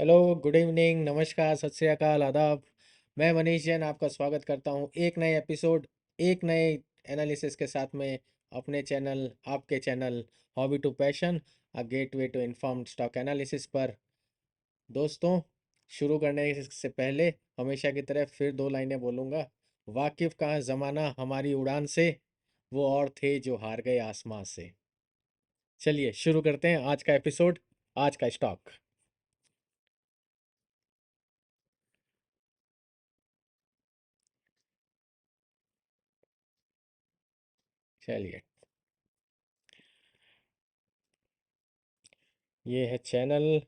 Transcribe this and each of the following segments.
Hello, good evening, नमस्कार, सत श्री अकाल, आदाब। मैं मनीष जैन आपका स्वागत करता हूं एक नए एपिसोड, एक नए एनालिसिस के साथ में अपने चैनल, आपके channel hobby to passion, a gateway to informed stock analysis पर। दोस्तों, शुरू करने से पहले हमेशा की तरह फिर दो लाइनें बोलूँगा। वाकिफ कहाँ ज़माना हमारी उड़ान से, वो और थे जो हार गए आसमां से। चलिए शुरू करते हैं आज का एपिसोड, आज का स्टॉक। चलिए, ये है चैनल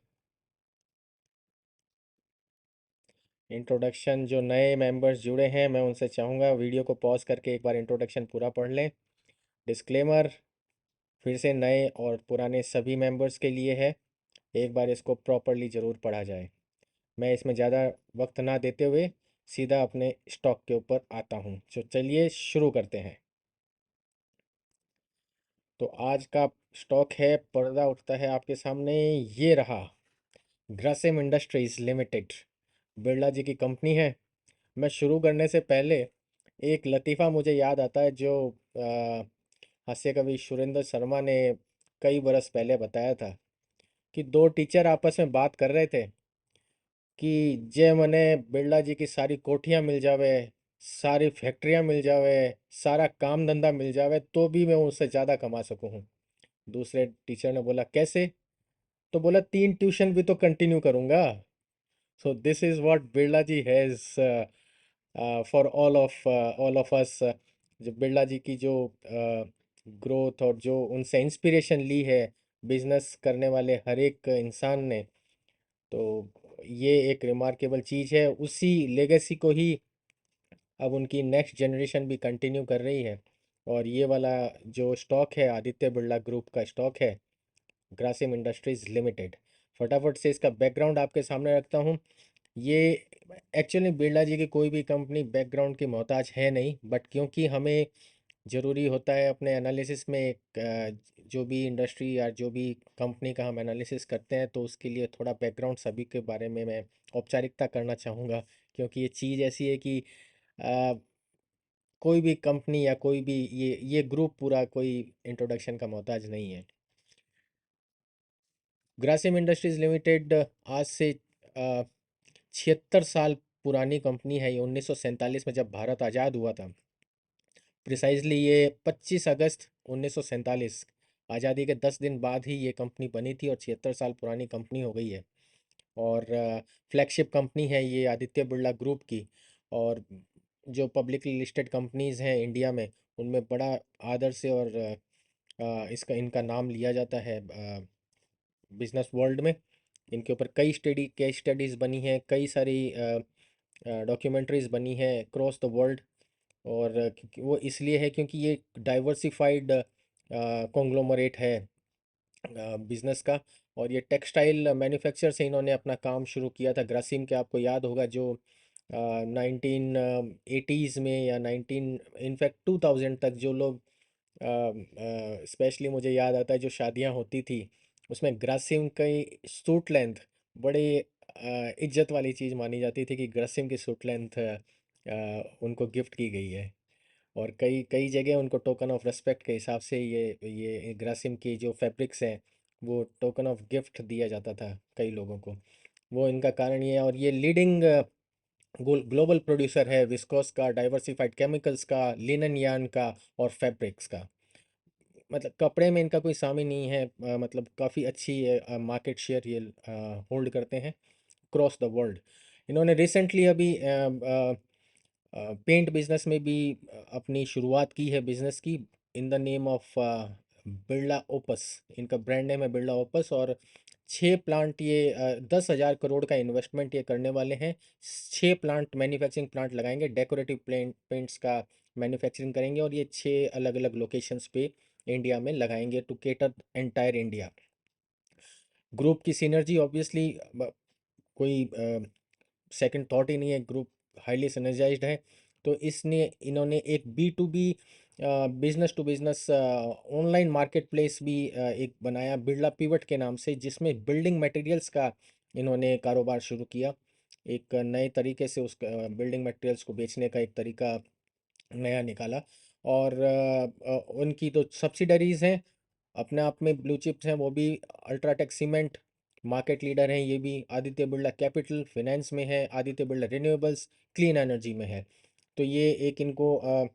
इंट्रोडक्शन। जो नए मेंबर्स जुड़े हैं, मैं उनसे चाहूँगा वीडियो को पॉज करके एक बार इंट्रोडक्शन पूरा पढ़ लें। डिस्क्लेमर फिर से नए और पुराने सभी मेंबर्स के लिए है, एक बार इसको प्रॉपरली ज़रूर पढ़ा जाए। मैं इसमें ज़्यादा वक्त ना देते हुए सीधा अपने स्टॉक के ऊपर आता हूँ। तो चलिए शुरू करते हैं। तो आज का स्टॉक है, पर्दा उठता है आपके सामने, ये रहा। ग्रासिम इंडस्ट्रीज लिमिटेड बिरला जी की कंपनी है। मैं शुरू करने से पहले एक लतीफ़ा मुझे याद आता है, जो हास्य कवि सुरेंद्र शर्मा ने कई बरस पहले बताया था कि दो टीचर आपस में बात कर रहे थे कि जे मने बिरला जी की सारी कोठियाँ मिल जावे, सारी फैक्ट्रियाँ मिल जावे, सारा काम धंधा मिल जावे, तो भी मैं उससे ज़्यादा कमा सकूँ। दूसरे टीचर ने बोला कैसे? तो बोला तीन ट्यूशन भी तो कंटिन्यू करूँगा। So this is what Birla ji has for all of us. जो बिरला जी की जो ग्रोथ और जो उनसे इंस्पिरेशन ली है बिजनेस करने वाले हर एक इंसान ने, तो ये एक रिमार्केबल चीज़ है। उसी लेगेसी को ही अब उनकी नेक्स्ट जनरेशन भी कंटिन्यू कर रही है। और ये वाला जो स्टॉक है, आदित्य बिरला ग्रुप का स्टॉक है, ग्रासिम इंडस्ट्रीज लिमिटेड। फटाफट से इसका बैकग्राउंड आपके सामने रखता हूँ। ये एक्चुअली बिरला जी की कोई भी कंपनी बैकग्राउंड की मोहताज है नहीं, बट क्योंकि हमें ज़रूरी होता है अपने एनालिसिस में एक जो भी इंडस्ट्री या जो भी कंपनी का हम एनालिसिस करते हैं, तो उसके लिए थोड़ा बैकग्राउंड सभी के बारे में मैं औपचारिकता करना चाहूँगा। क्योंकि ये चीज़ ऐसी है कि अ, कोई भी कंपनी या कोई भी ये ग्रुप पूरा कोई इंट्रोडक्शन का मोहताज नहीं है। ग्रासिम इंडस्ट्रीज लिमिटेड आज से 76 साल पुरानी कंपनी है। ये 1947 में जब भारत आज़ाद हुआ था, प्रिसाइजली ये 25 अगस्त 1947, आज़ादी के 10 दिन बाद ही ये कंपनी बनी थी, और 76 साल पुरानी कंपनी हो गई है। और फ्लैगशिप कंपनी है ये आदित्य बिरला ग्रुप की। और जो पब्लिकली लिस्टेड कंपनीज़ हैं इंडिया में, उनमें बड़ा आदर से और इसका इनका नाम लिया जाता है बिजनेस वर्ल्ड में। इनके ऊपर कई केस स्टडीज़ बनी हैं, कई सारी डॉक्यूमेंट्रीज़ बनी हैं क्रॉस द वर्ल्ड। और वो इसलिए है क्योंकि ये डाइवर्सिफाइड कॉन्ग्लोमरेट है बिजनेस का। और ये टेक्सटाइल मैन्युफैक्चर से इन्होंने अपना काम शुरू किया था। ग्रासिम के आपको याद होगा, जो 1980s में या 19 इनफैक्ट 2000 तक जो लोग, स्पेशली मुझे याद आता है जो शादियां होती थी, उसमें ग्रासिम की सूट लेंथ बड़ी इज्जत वाली चीज़ मानी जाती थी कि ग्रासिम की सूट लेंथ उनको गिफ्ट की गई है। और कई कई जगह उनको टोकन ऑफ रेस्पेक्ट के हिसाब से ये ग्रासिम की जो फैब्रिक्स हैं, वो टोकन ऑफ गिफ्ट दिया जाता था कई लोगों को। वो इनका कारण ये है। और ये लीडिंग ग्लोबल प्रोड्यूसर है विस्कोस का, डाइवर्सिफाइड केमिकल्स का, लिनन यार्न का और फैब्रिक्स का। मतलब कपड़े में इनका कोई सामी नहीं है, मतलब काफ़ी अच्छी मार्केट शेयर ये होल्ड करते हैं क्रॉस द वर्ल्ड। इन्होंने रिसेंटली अभी पेंट बिजनेस में भी अपनी शुरुआत की है बिजनेस की, in the name of Birla opus. इनका ब्रांड नेम है बिरला ओपस। और 6 प्लांट ये 10,000 करोड़ का इन्वेस्टमेंट ये करने वाले हैं। 6 प्लांट, मैन्युफैक्चरिंग प्लांट लगाएंगे, डेकोरेटिव पेंट्स का मैन्युफैक्चरिंग करेंगे, और ये 6 अलग अलग लोकेशंस पे इंडिया में लगाएंगे to cater entire India. Group की सिनर्जी ऑब्वियसली कोई सेकंड थॉट ही नहीं है, ग्रुप हाईली सिनर्जाइज्ड है। तो इसने इन्होंने एक B2B business to business online market place भी एक बनाया बिरला पिवट के नाम से, जिसमें बिल्डिंग मटेरियल्स का इन्होंने कारोबार शुरू किया, एक नए तरीके से उस बिल्डिंग मटेरियल्स को बेचने का एक तरीका नया निकाला। और उनकी तो सब्सिडरीज़ हैं, अपने आप में ब्लू चिप्स हैं वो भी। अल्ट्राटेक सीमेंट मार्केट लीडर हैं ये भी। आदित्य बिरला कैपिटल फाइनेंस में है। Aditya Birla renewables clean energy में है। तो ये एक इनको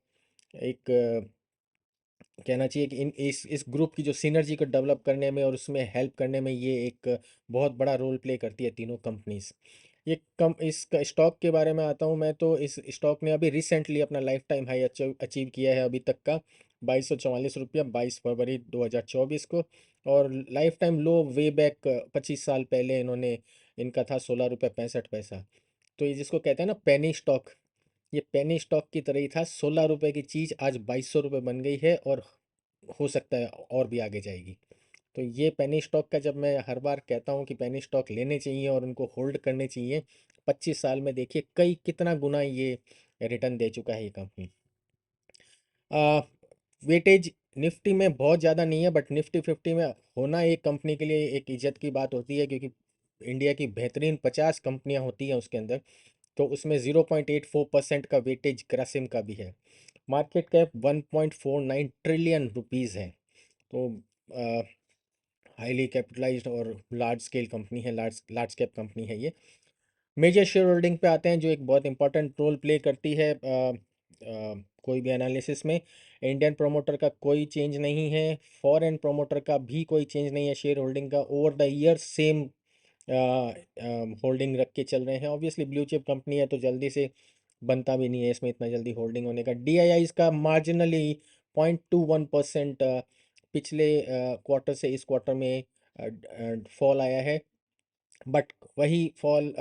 एक कहना चाहिए कि इन इस ग्रुप की जो सिनर्जी को डेवलप करने में और उसमें हेल्प करने में ये एक बहुत बड़ा रोल प्ले करती है तीनों कंपनीज। ये कम इस स्टॉक के बारे में आता हूँ मैं, तो इस स्टॉक ने अभी रिसेंटली अपना लाइफ टाइम हाई अचीव किया है अभी तक का, 2244 रुपया, 22 फरवरी 2024 को। और लाइफ टाइम लो वे बैक 25 साल पहले इन्होंने, इनका था 16 रुपये 65 पैसा। तो ये जिसको कहते हैं ना पेनी स्टॉक, ये पेनी स्टॉक की तरह ही था। 16 रुपए की चीज़ आज 2200 रुपये बन गई है, और हो सकता है और भी आगे जाएगी। तो ये पेनी स्टॉक का, जब मैं हर बार कहता हूँ कि पेनी स्टॉक लेने चाहिए और उनको होल्ड करने चाहिए, 25 साल में देखिए कई कितना गुना ये रिटर्न दे चुका है ये कंपनी। वेटेज निफ्टी में बहुत ज़्यादा नहीं है, बट निफ्टी 50 में होना एक कंपनी के लिए एक इज्जत की बात होती है, क्योंकि इंडिया की बेहतरीन 50 कंपनियां होती हैं उसके अंदर। तो उसमें 0.84% का वेटेज ग्रासिम का भी है। मार्केट कैप 1.49 ट्रिलियन रुपीज़ है। तो हाईली कैपिटलाइज्ड और लार्ज स्केल कंपनी है, लार्ज लार्ज कैप कंपनी है ये। मेजर शेयर होल्डिंग पे आते हैं, जो एक बहुत इंपॉर्टेंट रोल प्ले करती है कोई भी एनालिसिस में। इंडियन प्रोमोटर का कोई चेंज नहीं है, फॉरेन प्रोमोटर का भी कोई चेंज नहीं है शेयर होल्डिंग का। Over the year same holding रख के चल रहे हैं। ऑब्वियसली ब्लू चिप कंपनी है तो जल्दी से बनता भी नहीं है इसमें इतना जल्दी होल्डिंग होने का। DII इसका मार्जिनली 0.21% पिछले क्वार्टर से इस क्वार्टर में फॉल आया है। बट वही फॉल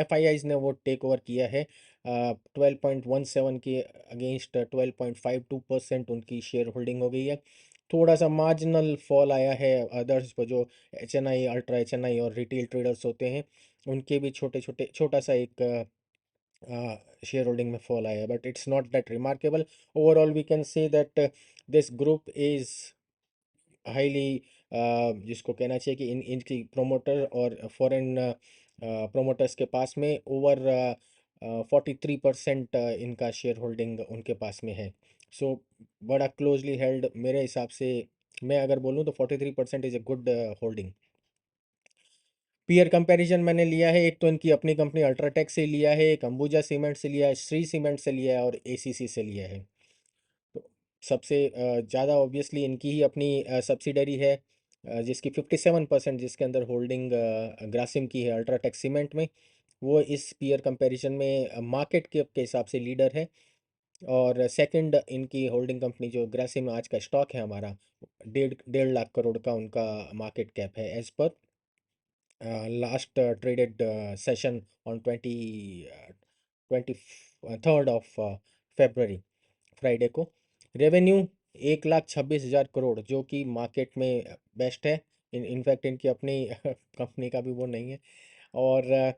FIIs ने वो टेक ओवर किया है। 12.17 के अगेंस्ट 12.52% उनकी शेयर होल्डिंग हो गई है। थोड़ा सा मार्जिनल फॉल आया है अदर्स पर, जो HNI, अल्ट्रा HNI और रिटेल ट्रेडर्स होते हैं उनके भी छोटा सा एक शेयर होल्डिंग में फॉल आया है, but it's not that remarkable. Overall we can say that this group is highly, जिसको कहना चाहिए कि इनकी प्रोमोटर और फॉरेन प्रोमोटर्स के पास में ओवर 43% इनका शेयर होल्डिंग उनके पास में है। सो बड़ा क्लोजली हेल्ड मेरे हिसाब से, मैं अगर बोलूँ तो 43% is a good holding. Peer comparison मैंने लिया है, एक तो इनकी अपनी कंपनी अल्ट्राटेक से लिया है, एक अंबुजा सीमेंट से लिया है, श्री सीमेंट से लिया है और ACC से लिया है। तो सबसे ज़्यादा ऑब्वियसली इनकी ही अपनी सब्सिडरी है, जिसकी 57% जिसके अंदर होल्डिंग ग्रासिम की है अल्ट्राटेक सीमेंट में। वो इस पीयर कंपैरिजन में मार्केट के हिसाब से लीडर है। और सेकंड इनकी होल्डिंग कंपनी जो ग्रासिम आज का स्टॉक है हमारा, 1.5 लाख करोड़ का उनका मार्केट कैप है एज पर last traded session on 23 Friday को। रेवेन्यू 1,26,000 करोड़, जो कि मार्केट में बेस्ट है। इनफैक्ट इनकी अपनी कंपनी का भी वो नहीं है। और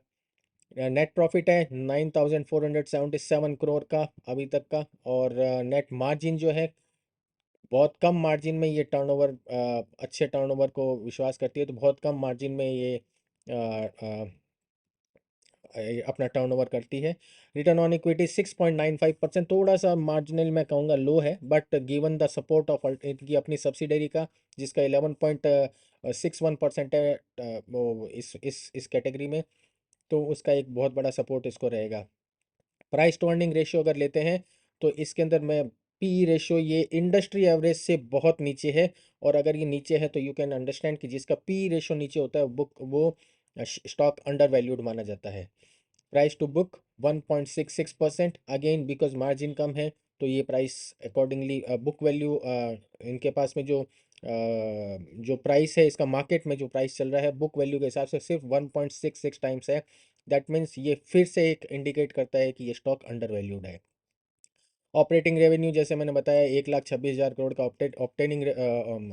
नेट प्रॉफिट है 9,477 करोड़ का अभी तक का। और नेट मार्जिन जो है, बहुत कम मार्जिन में ये टर्नओवर, अच्छे टर्नओवर को विश्वास करती है, तो बहुत कम मार्जिन में ये अपना टर्नओवर करती है। रिटर्न ऑन इक्विटी 6.95%, थोड़ा सा मार्जिनल मैं कहूँगा लो है, but given the support of इनकी अपनी सब्सिडरी का, जिसका 11.61% है वो इस कैटेगरी में, तो उसका एक बहुत बड़ा सपोर्ट इसको रहेगा। प्राइस टू अर्निंग रेशियो अगर लेते हैं तो इसके अंदर मैं PE रेशियो, ये इंडस्ट्री एवरेज से बहुत नीचे है। और अगर ये नीचे है तो यू कैन अंडरस्टैंड कि जिसका PE रेशियो नीचे होता है वो स्टॉक अंडर वैल्यूड माना जाता है। Price to book 1.66%, again because margin कम है तो ये प्राइस अकॉर्डिंगली बुक वैल्यू, इनके पास में जो प्राइस है, इसका मार्केट में जो प्राइस चल रहा है बुक वैल्यू के हिसाब से सिर्फ 1.66 टाइम्स है। दैट मीन्स ये फिर से एक इंडिकेट करता है कि ये स्टॉक अंडर वैल्यूड है। ऑपरेटिंग रेवेन्यू जैसे मैंने बताया 1,26,000 करोड़ का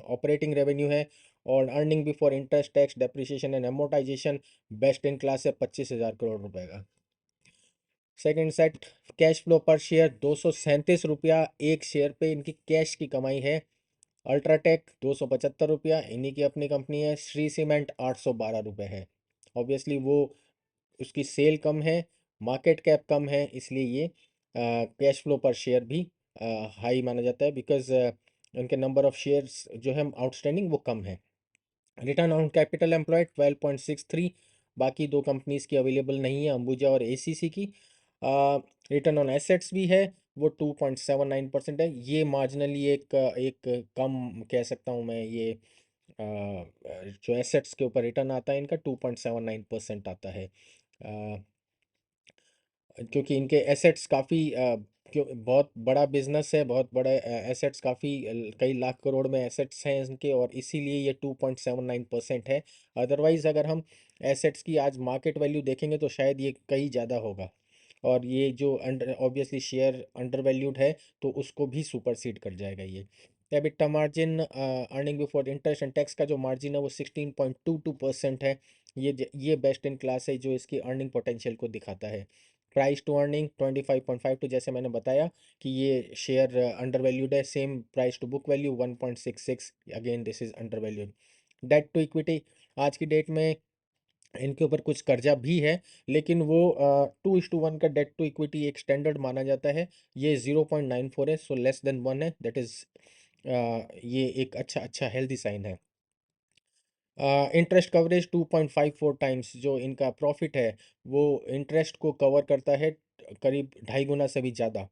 ऑपरेटिंग रेवेन्यू है। और earning before interest tax depreciation and amortisation best in class है 25,000 करोड़ रुपए का। सेकंड सेट, कैश फ्लो पर शेयर 237 रुपया एक शेयर पे इनकी कैश की कमाई है। अल्ट्राटेक 275 रुपया, इन्हीं की अपनी कंपनी है। श्री सीमेंट 812 रुपये है। ऑब्वियसली वो उसकी सेल कम है, मार्केट कैप कम है, इसलिए ये कैश फ्लो पर शेयर भी हाई माना जाता है, बिकॉज उनके नंबर ऑफ शेयर्स जो है आउटस्टैंडिंग वो कम है। रिटर्न ऑन कैपिटल एम्प्लॉयड 12.63, बाकी दो कंपनीज की अवेलेबल नहीं है, अंबुजा और एसीसी की। रिटर्न ऑन एसेट्स भी है, वो 2.79% है। ये मार्जिनली एक कम कह सकता हूँ मैं, ये जो एसेट्स के ऊपर रिटर्न आता है इनका 2.79% आता है। क्योंकि इनके एसेट्स काफ़ी क्यों बहुत बड़ा बिजनेस है, बहुत बड़ा एसेट्स काफ़ी कई लाख करोड़ में एसेट्स हैं इनके, और इसीलिए ये 2.79% है। अदरवाइज़ अगर हम एसेट्स की आज मार्केट वैल्यू देखेंगे तो शायद ये कहीं ज़्यादा होगा, और ये जो under obviously share undervalued है तो उसको भी सुपरसीड कर जाएगा ये। EBITDA margin, earning before interest and tax का जो मार्जिन है वो 16.22% है। ये बेस्ट इन क्लास है जो इसकी अर्निंग पोटेंशियल को दिखाता है। प्राइस टू अर्निंग 25.52, जैसे मैंने बताया कि ये शेयर अंडर वैल्यूड है। Same price to book value 1.66, again this is undervalued. Debt to equity, आज की डेट में इनके ऊपर कुछ कर्जा भी है, लेकिन वो 2:1 का डेट टू इक्विटी एक स्टैंडर्ड माना जाता है। ये 0.94 है, सो लेस देन 1 है, दैट इज ये एक अच्छा अच्छा हेल्दी साइन है। इंटरेस्ट कवरेज 2.54 टाइम्स, जो इनका प्रॉफिट है वो इंटरेस्ट को कवर करता है करीब 2.5 गुना से भी ज़्यादा।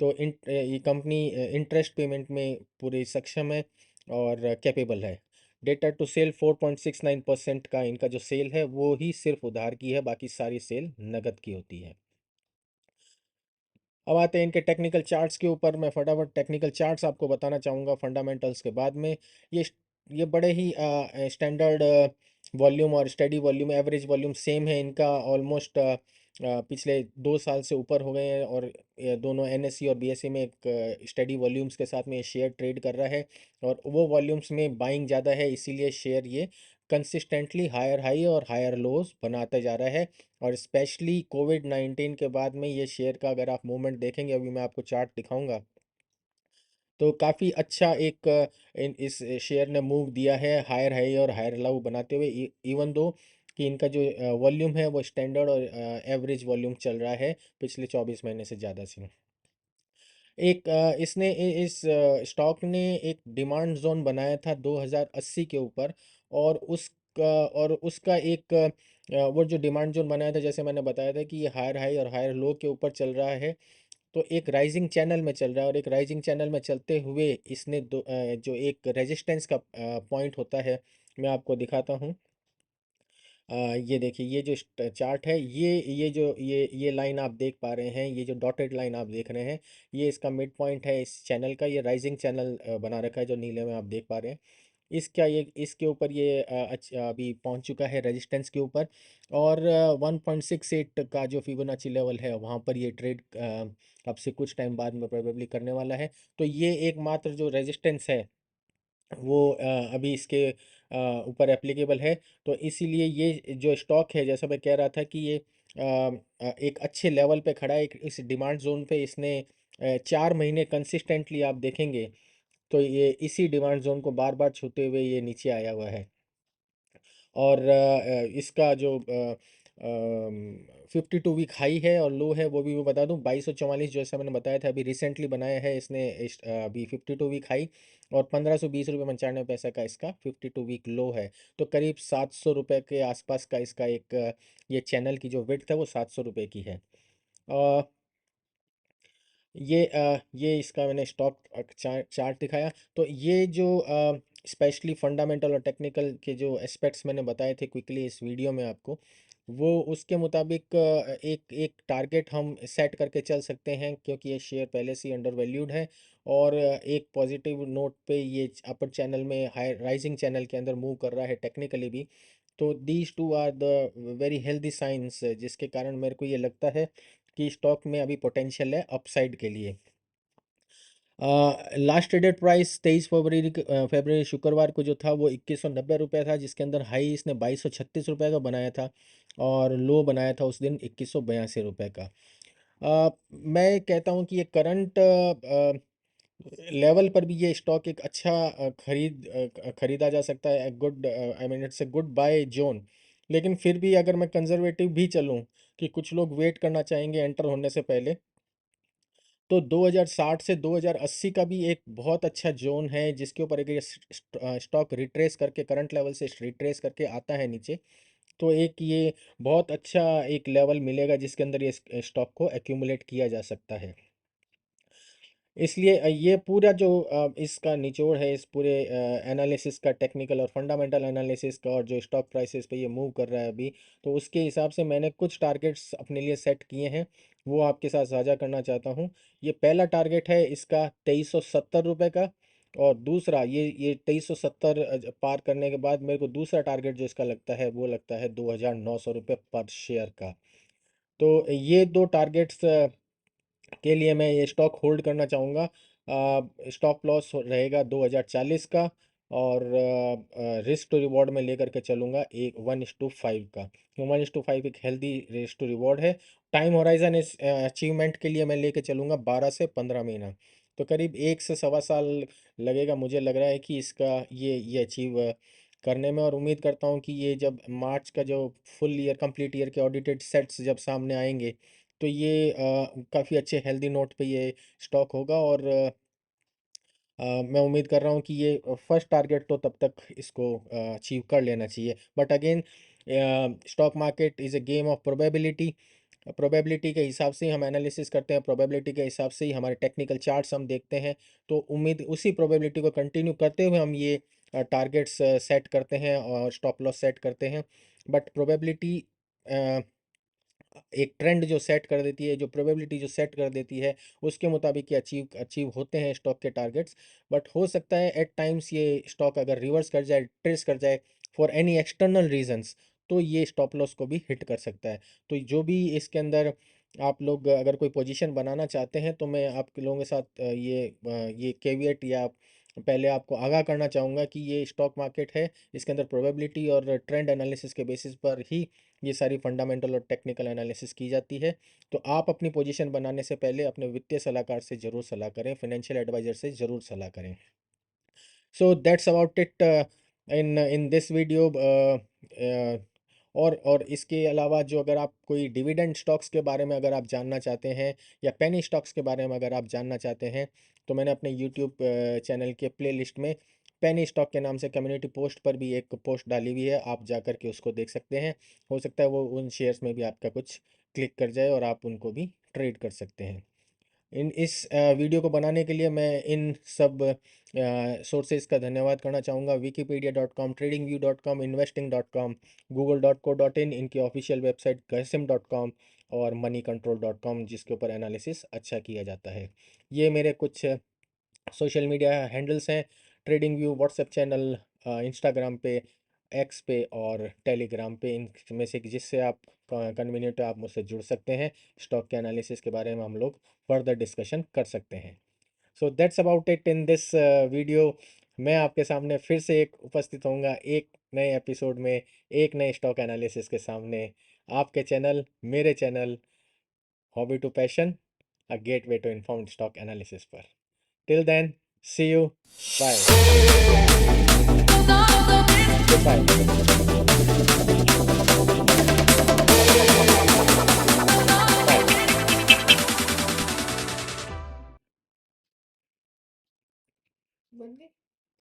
तो ये कंपनी इंटरेस्ट पेमेंट में पूरी सक्षम है और कैपेबल है। डेटा टू सेल 4.69% का इनका जो सेल है वो ही सिर्फ उधार की है, बाकी सारी सेल नगद की होती है। अब आते हैं इनके टेक्निकल चार्ट्स के ऊपर। मैं फटाफट टेक्निकल चार्ट्स आपको बताना चाहूँगा फंडामेंटल्स के बाद में। ये ये बड़े ही स्टैंडर्ड वॉल्यूम और steady volume, average volume same है इनका, ऑलमोस्ट पिछले 2 साल से ऊपर हो गए हैं, और ये दोनों एनएससी और बीएसई में एक स्टेडी वॉल्यूम्स के साथ में ये शेयर ट्रेड कर रहा है, और वो वॉल्यूम्स में बाइंग ज़्यादा है, इसीलिए शेयर ये कंसिस्टेंटली हायर हाई और हायर लोज बनाते जा रहा है। और स्पेशली कोविड-19 के बाद में ये शेयर का अगर आप मूवमेंट देखेंगे, अभी मैं आपको चार्ट दिखाऊंगा, तो काफ़ी अच्छा एक इस शेयर ने मूव दिया है हायर हाई और हायर लो बनाते हुए, इवन दो कि इनका जो वॉल्यूम है वो स्टैंडर्ड और एवरेज वॉल्यूम चल रहा है पिछले 24 महीने से ज़्यादा से। एक इसने इस स्टॉक ने एक डिमांड जोन बनाया था 2080 के ऊपर, और उसका एक वो जो डिमांड जोन बनाया था, जैसे मैंने बताया था कि ये हायर हाई और हायर लो के ऊपर चल रहा है, तो एक राइजिंग चैनल में चल रहा है, और एक राइजिंग चैनल में चलते हुए इसने जो एक रेजिस्टेंस का पॉइंट होता है, मैं आपको दिखाता हूँ। ये देखिए, ये जो चार्ट है, ये जो ये लाइन आप देख पा रहे हैं, ये जो डॉटेड लाइन आप देख रहे हैं, ये इसका मिड पॉइंट है इस चैनल का। ये राइजिंग चैनल बना रखा है जो नीले में आप देख पा रहे हैं। इसका ये इसके ऊपर ये अच्छा अभी पहुंच चुका है रेजिस्टेंस के ऊपर, और 1.68 का जो फिबोनाची लेवल है वहाँ पर ये ट्रेड अब से कुछ टाइम बाद में प्रोबेबली करने वाला है। तो ये एकमात्र जो रेजिस्टेंस है वो अभी इसके ऊपर एप्लीकेबल है। तो इसीलिए ये जो स्टॉक है, जैसा मैं कह रहा था कि ये एक अच्छे लेवल पे खड़ा है, इस डिमांड जोन पे इसने 4 महीने कंसिस्टेंटली आप देखेंगे तो ये इसी डिमांड जोन को बार बार छूते हुए ये नीचे आया हुआ है। और इसका जो 52 वीक हाई है और लो है वो भी मैं बता दूं, 2244, जैसा मैंने बताया था, अभी रिसेंटली बनाया है इसने अभी 52 वीक हाई, और 1520 रुपये 95 पैसा का इसका 52 वीक लो है। तो करीब 700 रुपये के आसपास का इसका एक ये चैनल की जो विड्थ है वो 700 रुपये की है। ये इसका मैंने स्टॉक चार्ट दिखाया। तो ये जो स्पेशली फंडामेंटल और टेक्निकल के जो एस्पेक्ट्स मैंने बताए थे क्विकली इस वीडियो में आपको, वो उसके मुताबिक एक एक टारगेट हम सेट करके चल सकते हैं, क्योंकि ये शेयर पहले से ही अंडर वैल्यूड है, और एक पॉजिटिव नोट पे ये अपर चैनल में हाई राइजिंग चैनल के अंदर मूव कर रहा है टेक्निकली भी। तो these two are the very healthy signs, जिसके कारण मेरे को ये लगता है कि स्टॉक में अभी पोटेंशियल है अपसाइड के लिए। लास्ट ट्रेडेड प्राइस 23 फरवरी शुक्रवार को जो था वो 2190 रुपये था, जिसके अंदर हाई इसने 2236 रुपये का बनाया था, और लो बनाया था उस दिन 2182 रुपये का। मैं कहता हूँ कि ये करंट लेवल पर भी ये स्टॉक एक अच्छा खरीदा जा सकता है, good I mean it's a good buy zone. लेकिन फिर भी अगर मैं कंजर्वेटिव भी चलूँ कि कुछ लोग वेट करना चाहेंगे एंटर होने से पहले, तो 2060 से 2080 का भी एक बहुत अच्छा जोन है जिसके ऊपर अगर ये स्टॉक रिट्रेस करके करंट लेवल से रिट्रेस करके आता है नीचे, तो एक ये बहुत अच्छा एक लेवल मिलेगा जिसके अंदर ये स्टॉक को एक्यूमुलेट किया जा सकता है। इसलिए ये पूरा जो इसका निचोड़ है इस पूरे एनालिसिस का, टेक्निकल और फंडामेंटल एनालिसिस का, और जो स्टॉक प्राइसेस पे ये मूव कर रहा है अभी, तो उसके हिसाब से मैंने कुछ टारगेट्स अपने लिए सेट किए हैं, वो आपके साथ साझा करना चाहता हूँ। ये पहला टारगेट है इसका 2370 रुपये का, और दूसरा ये 2370 पार करने के बाद मेरे को दूसरा टारगेट जो इसका लगता है वो लगता है 2900 रुपये पर शेयर का। तो ये दो टारगेट्स के लिए मैं ये स्टॉक होल्ड करना चाहूँगा। स्टॉप लॉस रहेगा 2040 का, और रिस्क टू रिवॉर्ड में लेकर के चलूँगा एक 1:5 का। 1:5 एक हेल्दी रिस्क टू रिवॉर्ड है। टाइम होराइजन इस अचीवमेंट के लिए मैं लेके चलूँगा 12 से 15 महीना, तो करीब 1 से 1.25 साल लगेगा मुझे लग रहा है कि इसका ये अचीव करने में। और उम्मीद करता हूँ कि ये जब मार्च का जो फुल ईयर कंप्लीट ईयर के ऑडिटेड सेट्स जब सामने आएंगे, तो ये काफ़ी अच्छे हेल्दी नोट पे ये स्टॉक होगा। और मैं उम्मीद कर रहा हूँ कि ये फर्स्ट टारगेट तो तब तक इसको अचीव कर लेना चाहिए। But again, stock market is a game of probability. Probability के हिसाब से ही हम एनालिसिस करते हैं, प्रोबेबिलिटी के हिसाब से ही हमारे टेक्निकल चार्ट्स हम देखते हैं। तो उम्मीद उसी प्रोबेबिलिटी को कंटिन्यू करते हुए हम ये टारगेट्स सेट करते हैं और स्टॉप लॉस सेट करते हैं। बट प्रोबेबिलिटी एक ट्रेंड जो सेट कर देती है, जो प्रोबेबिलिटी जो सेट कर देती है, उसके मुताबिक ये अचीव अचीव होते हैं स्टॉक के टारगेट्स। बट हो सकता है एट टाइम्स ये स्टॉक अगर रिवर्स कर जाए, ट्रेस कर जाए फॉर एनी एक्सटर्नल रीजंस, तो ये स्टॉप लॉस को भी हिट कर सकता है। तो जो भी इसके अंदर आप लोग अगर कोई पोजीशन बनाना चाहते हैं, तो मैं आप लोगों के साथ ये केवियट या पहले आपको आगाह करना चाहूँगा कि ये स्टॉक मार्केट है, इसके अंदर प्रोबेबिलिटी और ट्रेंड एनालिसिस के बेसिस पर ही ये सारी फंडामेंटल और टेक्निकल एनालिसिस की जाती है। तो आप अपनी पोजीशन बनाने से पहले अपने वित्तीय सलाहकार से ज़रूर सलाह करें, फाइनेंशियल एडवाइज़र से ज़रूर सलाह करें। So that's about it in this video. और इसके अलावा जो अगर आप कोई डिविडेंड स्टॉक्स के बारे में अगर आप जानना चाहते हैं, या पेनी स्टॉक्स के बारे में अगर आप जानना चाहते हैं, तो मैंने अपने यूट्यूब चैनल के प्लेलिस्ट में पेनी स्टॉक के नाम से कम्युनिटी पोस्ट पर भी एक पोस्ट डाली हुई है, आप जा कर के उसको देख सकते हैं। हो सकता है वो उन शेयर्स में भी आपका कुछ क्लिक कर जाए और आप उनको भी ट्रेड कर सकते हैं। इन इस वीडियो को बनाने के लिए मैं इन सब सोर्सेज का धन्यवाद करना चाहूँगा। wikipedia.com, tradingview.com, investing.com, google.co.in, इनकी ऑफिशियल वेबसाइट kasim.com, और moneycontrol.com जिसके ऊपर एनालिसिस अच्छा किया जाता है। ये मेरे कुछ सोशल मीडिया हैंडल्स हैं, trading view WhatsApp channel, Instagram पे, एक्स पे और टेलीग्राम पे, इनमें से जिससे आप कन्वीनियंट है आप मुझसे जुड़ सकते हैं। स्टॉक के एनालिसिस के बारे में हम लोग फर्दर डिस्कशन कर सकते हैं। So that's about it in this video. मैं आपके सामने फिर से एक उपस्थित होऊंगा एक नए एपिसोड में, एक नए स्टॉक एनालिसिस के सामने, आपके चैनल, मेरे channel, hobby to passion, a gateway to informed stock analysis पर। Till then, see you. Bye. Goodbye. Bye.